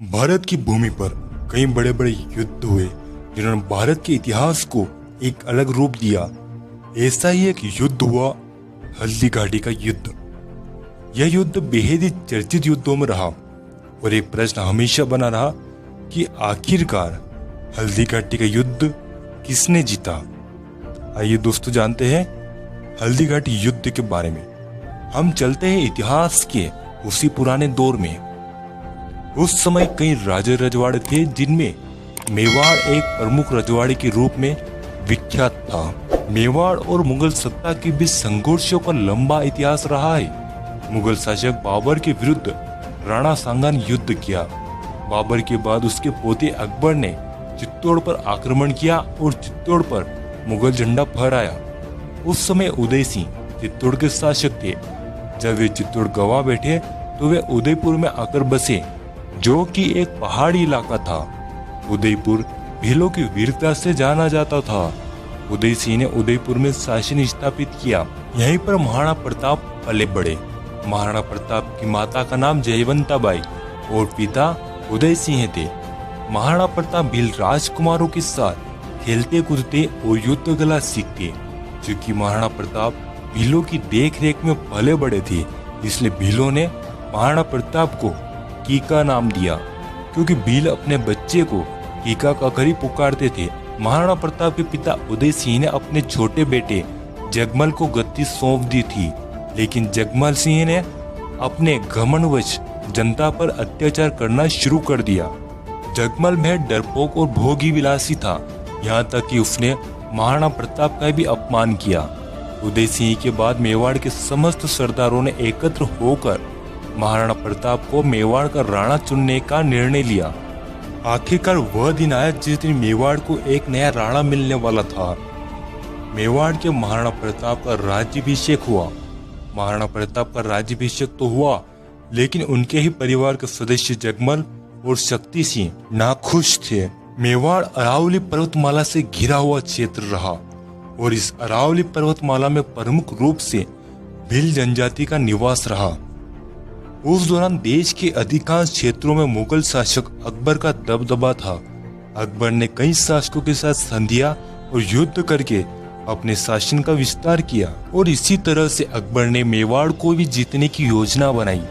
भारत की भूमि पर कई बड़े बड़े युद्ध हुए जिन्होंने भारत के इतिहास को एक अलग रूप दिया। ऐसा ही एक युद्ध हुआ हल्दी घाटी का युद्ध। यह युद्ध बेहद ही चर्चित युद्धों में रहा और एक प्रश्न हमेशा बना रहा कि आखिरकार हल्दी घाटी का युद्ध किसने जीता। आइए दोस्तों जानते हैं हल्दी घाटी युद्ध के बारे में। हम चलते हैं इतिहास के उसी पुराने दौर में। उस समय कई राजे रजवाड़े थे जिनमें मेवाड़ एक प्रमुख रजवाड़े के रूप में विख्यात था। मेवाड़ और मुगल सत्ता के बीच संघर्षों का लंबा इतिहास रहा है। मुगल शासक बाबर के विरुद्ध राणा सांगा ने युद्ध किया। बाबर के बाद उसके पोते अकबर ने चित्तौड़ पर आक्रमण किया और चित्तौड़ पर मुगल झंडा फहराया। उस समय उदय सिंह चित्तौड़ के शासक थे। जब वे चित्तौड़ गवा बैठे तो वे उदयपुर में आकर बसे, जो कि एक पहाड़ी इलाका था। उदयपुर भीलों की वीरता से जाना जाता था। उदय सिंह ने उदयपुर में शासन स्थापित किया। यहीं पर महाराणा प्रताप पले बढ़े। महाराणा प्रताप की माता का नाम जयवंता बाई और पिता उदय सिंह थे। महाराणा प्रताप भील राजकुमारों के साथ खेलते कूदते और युद्ध कला सीखते। क्योंकि महाराणा प्रताप भीलों की देख रेख में पले बड़े थे, इसलिए भीलों ने महाराणा प्रताप को कीका नाम दिया, क्योंकि भील अपने बच्चे को कीका कहकर ही पुकारते थे। महाराणा प्रताप के पिता उदय सिंह ने अपने छोटे बेटे जगमल को गद्दी सौंप दी थी, लेकिन जगमल सिंह ने अपने घमंडवश जनता पर अत्याचार करना शुरू कर दिया। जगमल में डरपोक और भोगी विलासी था, यहाँ तक कि उसने महाराणा प्रताप का भी अपमान किया। उदय सिंह के बाद मेवाड़ के समस्त सरदारों ने एकत्र होकर महाराणा प्रताप को मेवाड़ का राणा चुनने का निर्णय लिया। आखिरकार वह दिन आया जिस दिन मेवाड़ को एक नया राणा मिलने वाला था। मेवाड़ के महाराणा प्रताप का राज्याभिषेक हुआ। महाराणा प्रताप का राज्याभिषेक तो हुआ, लेकिन उनके ही परिवार के सदस्य जगमल और शक्ति सिंह नाखुश थे। मेवाड़ अरावली पर्वतमाला से घिरा हुआ क्षेत्र रहा और इस अरावली पर्वतमाला में प्रमुख रूप से भील जनजाति का निवास रहा। उस दौरान देश के अधिकांश क्षेत्रों में मुगल शासक अकबर का दबदबा था। अकबर ने कई शासकों के साथ संधियां और युद्ध करके अपने शासन का विस्तार किया और इसी तरह से अकबर ने मेवाड़ को भी जीतने की योजना बनाई।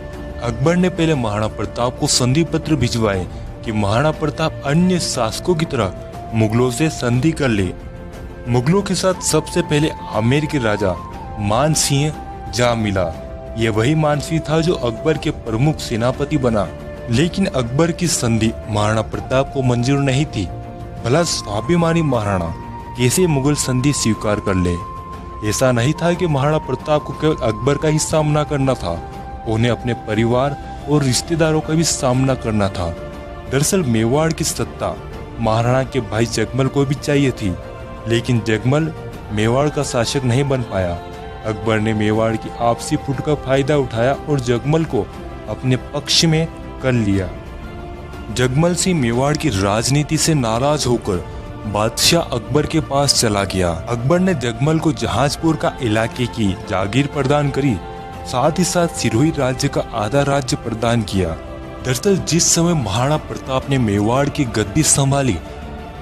अकबर ने पहले महाराणा प्रताप को संधि पत्र भिजवाए कि महाराणा प्रताप अन्य शासकों की तरह मुगलों से संधि कर ले। मुगलों के साथ सबसे पहले आमेर के राजा मान सिंह जा मिला। यह वही मान सिंह था जो अकबर के प्रमुख सेनापति बना, लेकिन अकबर की संधि महाराणा प्रताप को मंजूर नहीं थी। भला स्वाभिमानी महाराणा कैसे मुगल संधि स्वीकार कर ले। ऐसा नहीं था कि महाराणा प्रताप को केवल अकबर का ही सामना करना था, उन्हें अपने परिवार और रिश्तेदारों का भी सामना करना था। दरअसल मेवाड़ की सत्ता महाराणा के भाई जगमल को भी चाहिए थी, लेकिन जगमल मेवाड़ का शासक नहीं बन पाया। अकबर ने मेवाड़ की आपसी फुट का फायदा उठाया और जगमल को अपने पक्ष में कर लिया। जगमल सिंह मेवाड़ की राजनीति से नाराज होकर बादशाह अकबर के पास चला गया। अकबर ने जगमल को जहाजपुर का इलाके की जागीर प्रदान करी, साथ ही साथ सिरोही राज्य का आधा राज्य प्रदान किया। दरअसल जिस समय महाराणा प्रताप ने मेवाड़ की गद्दी संभाली,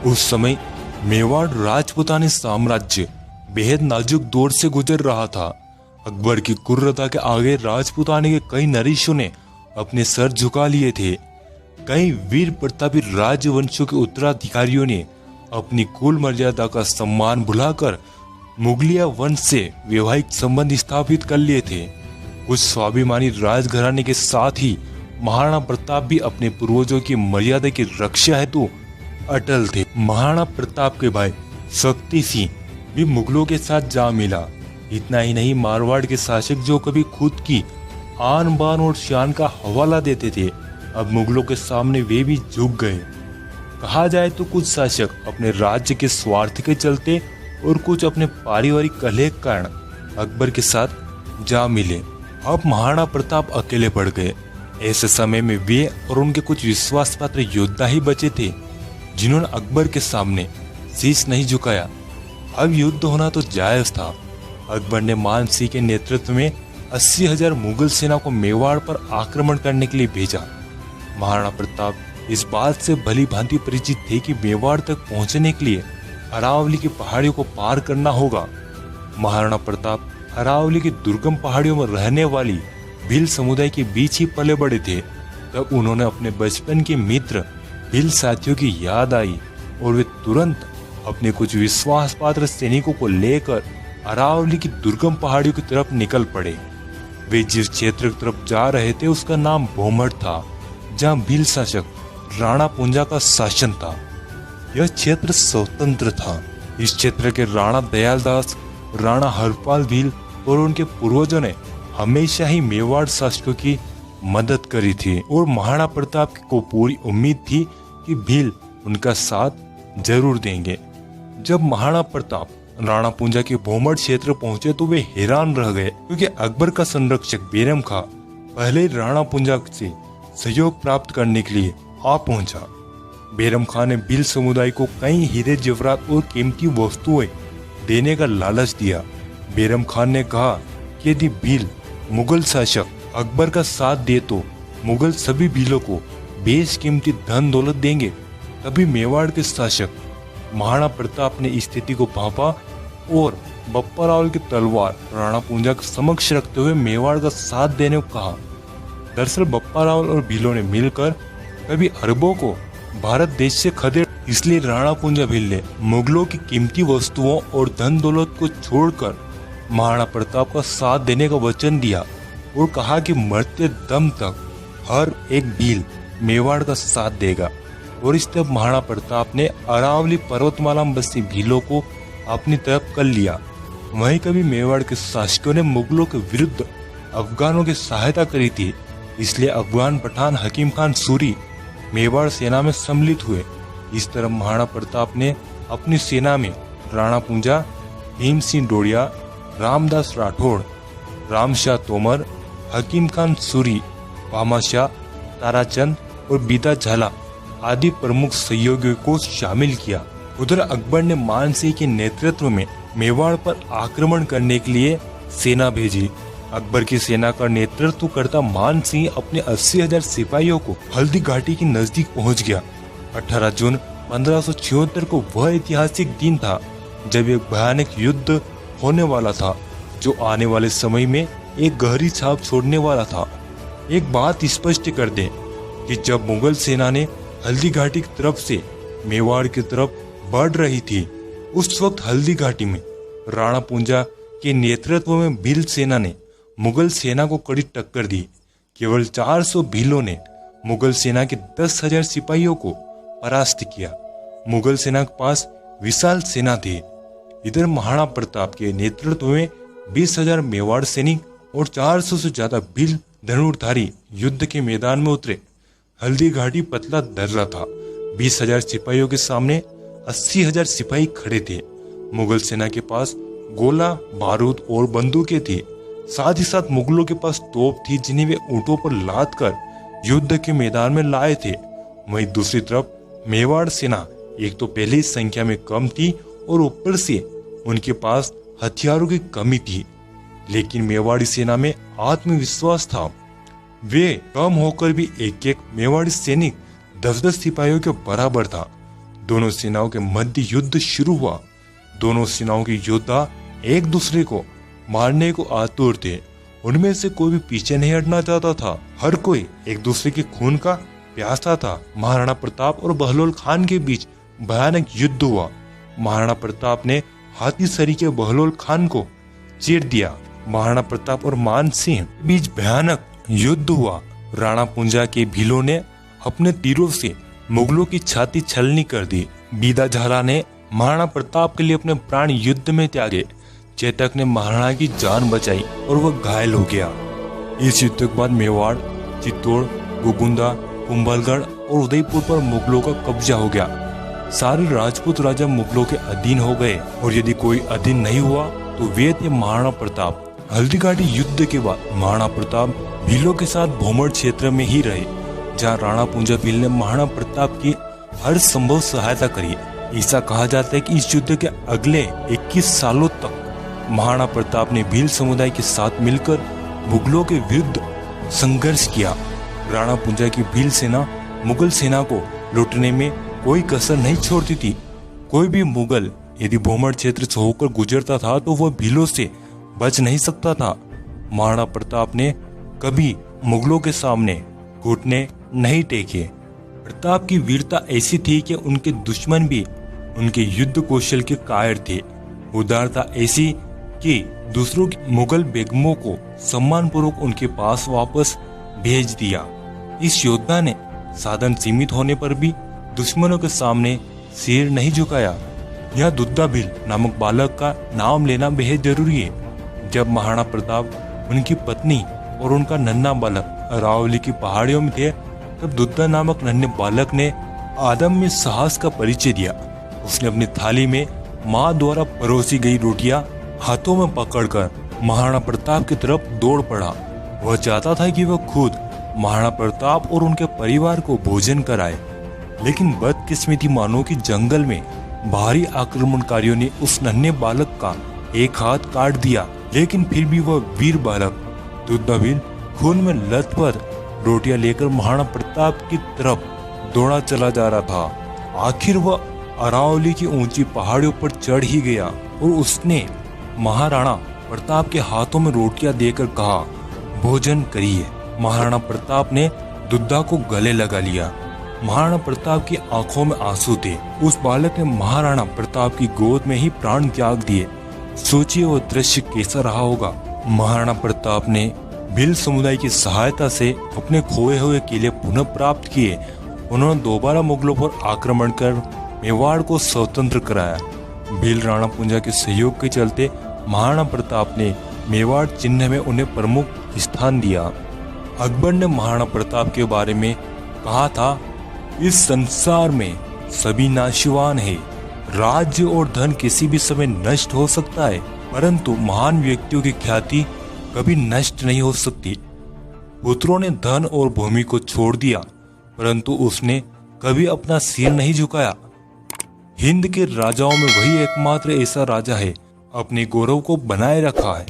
उस समय मेवाड़ राजपूतानी साम्राज्य बेहद नाजुक दौर से गुजर रहा था। अकबर की कुर्रता के आगे राजपूतानी के कई नरीशों ने अपने सर झुका लिए थे। कई वीर प्रतापी राजवंशों के उत्तराधिकारियों ने अपनी कुल मर्यादा का सम्मान भुलाकर मुगलिया वंश से वैवाहिक संबंध स्थापित कर लिए थे। कुछ स्वाभिमानी राजघराने के साथ ही महाराणा प्रताप भी अपने पूर्वजों की मर्यादा की रक्षा हेतु अटल थे। महाराणा प्रताप के भाई शक्ति सिंह भी मुगलों के साथ जा मिला। इतना ही नहीं, मारवाड़ के शासक जो कभी खुद की आन बान और शान का हवाला देते थे, अब मुगलों के सामने वे भी झुक गए। कहा जाए तो कुछ शासक अपने राज्य के स्वार्थ के चलते और कुछ अपने पारिवारिक कलह के कारण अकबर के साथ जा मिले। अब महाराणा प्रताप अकेले पड़ गए। ऐसे समय में वे और उनके कुछ विश्वास पात्र योद्धा ही बचे थे जिन्होंने अकबर के सामने शीश नहीं झुकाया। अब युद्ध होना तो जायज था। अकबर ने मान सिंह के नेतृत्व में 80,000 मुगल सेना को मेवाड़ पर आक्रमण करने के लिए भेजा। महाराणा प्रताप इस बात से भली भांति परिचित थे कि मेवाड़ तक पहुंचने के लिए अरावली की पहाड़ियों को पार करना होगा। महाराणा प्रताप अरावली की दुर्गम पहाड़ियों में रहने वाली भील समुदाय के बीच ही पले बड़े थे। तब उन्होंने अपने बचपन के मित्र भील साथियों की याद आई और वे तुरंत अपने कुछ विश्वास पात्र सैनिकों को लेकर अरावली की दुर्गम पहाड़ियों की तरफ निकल पड़े। वे जिस क्षेत्र की तरफ जा रहे थे उसका नाम भोमट था, जहां भील शासक राणा पुंजा का शासन था। यह क्षेत्र स्वतंत्र था। इस क्षेत्र के राणा दयालदास, राणा हरपाल भील और उनके पूर्वजों ने हमेशा ही मेवाड़ शासकों की मदद करी थी और महाराणा प्रताप को पूरी उम्मीद थी कि भील उनका साथ जरूर देंगे। जब महाराणा प्रताप राणा पुंजा के भोमट क्षेत्र पहुंचे तो वे हैरान रह गए, क्योंकि अकबर का संरक्षक बैरम खां पहले ही राणा पुंजा से सहयोग प्राप्त करने के लिए आ पहुंचा। बैरम खां ने भील समुदाय को कई हीरे जवाहरात और कीमती वस्तुएं देने का लालच दिया। बैरम खान ने कहा कि यदि भील मुगल शासक अकबर का साथ दे तो मुगल सभी भीलों को बेशकीमती धन दौलत देंगे। तभी मेवाड़ के शासक महाराणा प्रताप ने स्थिति को भांपा और बप्पा रावल की तलवार राणा पुंजा के समक्ष रखते हुए मेवाड़ का साथ देने को कहा। दरअसल बप्पा रावल और भीलों ने मिलकर कभी अरबों को भारत देश से खदेड़, इसलिए राणा पुंजा भील ने मुगलों की कीमती वस्तुओं और धन दौलत को छोड़कर महाराणा प्रताप का साथ देने का वचन दिया और कहा कि मरते दम तक हर एक भील मेवाड़ का साथ देगा। और इस तरह महाराणा प्रताप ने अरावली पर्वतमाला में बसी भीलों को अपनी तरफ कर लिया। वहीं कभी मेवाड़ के शासकों ने मुगलों के विरुद्ध अफगानों की सहायता करी थी, इसलिए अफगान पठान हकीम खान सूरी मेवाड़ सेना में सम्मिलित हुए। इस तरह महाराणा प्रताप ने अपनी सेना में राणा पुंजा, भीम सिंह डोड़िया, रामदास राठौड़, रामशाह तोमर, हकीम खान सूरी, भामाशाह, ताराचंद और बीदा झाला आदि प्रमुख सहयोगियों को शामिल किया। उधर अकबर ने मान सिंह के नेतृत्व में मेवाड़ पर आक्रमण करने के लिए सेना भेजी। अकबर की सेना का नेतृत्व करता मान सिंह अपने 80,000 सिपाहियों को हल्दी घाटी के नजदीक पहुंच गया। 18 जून 1576 को वह ऐतिहासिक दिन था जब एक भयानक युद्ध होने वाला था, जो आने वाले समय में एक गहरी छाप छोड़ने वाला था। एक बात स्पष्ट कर दें कि जब मुगल सेना ने हल्दी घाटी की तरफ से मेवाड़ की तरफ बढ़ रही थी, उस वक्त हल्दी घाटी में राणा पुंजा के नेतृत्व में भील सेना ने मुगल सेना को कड़ी टक्कर दी। केवल 400 भीलों ने मुगल सेना के 10,000 सिपाहियों को परास्त किया। मुगल सेना के पास विशाल सेना थी। इधर महाराणा प्रताप के नेतृत्व में 20,000 मेवाड़ सैनिक और 400 से ज्यादा भील धनुर्धारी युद्ध के मैदान में उतरे। हल्दी घाटी पतला दर्रा था। 20,000 सिपाहियों के सामने 80,000 सिपाही खड़े थे। मुगल सेना के पास गोला, बारूद और बंदूकें थी। साथ ही साथ मुगलों के पास तोप थी, जिन्हें वे ऊंटों पर लाद कर युद्ध के मैदान में लाए थे। वहीं दूसरी तरफ मेवाड़ सेना एक तो पहले ही संख्या में कम थी और ऊपर से उनके पास हथियारों की कमी थी। लेकिन मेवाड़ी सेना में आत्मविश्वास था। वे कम होकर भी एक मेवाड़ी सैनिक 10-10 सिपाहियों के बराबर था। दोनों सेनाओं के मध्य युद्ध शुरू हुआ। दोनों सेनाओं के योद्धा एक दूसरे को मारने को आतुर थे। उनमें से कोई भी पीछे नहीं हटना चाहता था। हर कोई एक दूसरे के खून का प्यासा था। महाराणा प्रताप और बहलोल खान के बीच भयानक युद्ध हुआ। महाराणा प्रताप ने हाथी सरी के बहलोल खान को चीर दिया। महाराणा प्रताप और मान सिंह के बीच भयानक युद्ध हुआ। राणा पुंजा के भीलों ने अपने तीरों से मुगलों की छाती छलनी कर दी। बीदा झाला ने महाराणा प्रताप के लिए अपने प्राण युद्ध में त्यागे। चेतक ने महाराणा की जान बचाई और वह घायल हो गया। इस युद्ध के बाद मेवाड़, चित्तौड़, गोगुंदा, कुंभलगढ़ और उदयपुर पर मुगलों का कब्जा हो गया। सारे राजपूत राजा मुगलों के अधीन हो गए और यदि कोई अधीन नहीं हुआ तो वे थे महाराणा प्रताप। हल्दी घाटी युद्ध के बाद महाराणा प्रताप भीलों के साथ भोमट क्षेत्र में ही रहे, जहां राणा पुंजा भील ने महाराणा प्रताप की हर संभव सहायता करी। ऐसा कहा जाता है कि इस युद्ध के अगले 21 सालों तक महाराणा प्रताप ने भील समुदाय के साथ मिलकर मुगलों के विरुद्ध संघर्ष किया। राणा पुंजा की भील सेना मुगल सेना को लूटने में कोई कसर नहीं छोड़ती थी। कोई भी मुगल यदि भोमर क्षेत्र से होकर गुजरता था तो वह भीलों से बच नहीं सकता था। महाराणा प्रताप ने कभी मुगलों के सामने घुटने नहीं टेके। प्रताप की वीरता ऐसी थी कि उनके दुश्मन भी उनके युद्ध कौशल के कायर थे। उदारता ऐसी कि दूसरों की मुगल बेगमों को सम्मानपूर्वक उनके पास वापस भेज दिया। इस योद्धा ने साधन सीमित होने पर भी दुश्मनों के सामने सिर नहीं झुकाया। यह दुद्दा भील नामक बालक का नाम लेना बेहद जरूरी है। जब महाराणा प्रताप उनकी पत्नी और उनका नन्हा बालक अरावली की पहाड़ियों में थे, तब दुद्दा नामक नन्हे बालक ने आदम्य साहस का परिचय दिया। उसने अपनी थाली में माँ द्वारा परोसी गई रोटियां हाथों में पकड़कर महाराणा प्रताप की तरफ दौड़ पड़ा। वह चाहता था कि वह खुद महाराणा प्रताप और उनके परिवार को भोजन कराए, लेकिन बदकिस्मती मानो कि जंगल में बाहरी आक्रमणकारियों ने उस नन्हे बालक का एक हाथ काट दिया। लेकिन फिर भी वह वीर बालक दुद्दा भील खून में लथपथ रोटियां लेकर महाराणा प्रताप की तरफ दौड़ा चला जा रहा था। आखिर वह अरावली की ऊंची पहाड़ियों पर चढ़ ही गया और उसने महाराणा प्रताप के हाथों में रोटियां देकर कहा, भोजन करिए। महाराणा प्रताप ने दुद्दा को गले लगा लिया। महाराणा प्रताप की आंखों में आंसू थे। उस बालक ने महाराणा प्रताप की गोद में ही प्राण त्याग दिए। सोचिए वह दृश्य कैसा रहा होगा। महाराणा प्रताप ने भील समुदाय की सहायता से अपने खोए हुए किले पुनः प्राप्त किए। उन्होंने दोबारा मुगलों पर आक्रमण कर मेवाड़ को स्वतंत्र कराया। भील राणा पुंजा के सहयोग के चलते महाराणा प्रताप ने मेवाड़ चिन्ह में उन्हें प्रमुख स्थान दिया। अकबर ने महाराणा प्रताप के बारे में कहा था, इस संसार में सभी नाशवान है। राज्य और धन किसी भी समय नष्ट हो सकता है, परंतु महान व्यक्तियों की ख्याति कभी नष्ट नहीं हो सकती। पुत्रों ने धन और भूमि को छोड़ दिया, परंतु उसने कभी अपना सिर नहीं झुकाया। हिंद के राजाओं में वही एकमात्र ऐसा राजा है अपने गौरव को बनाए रखा है।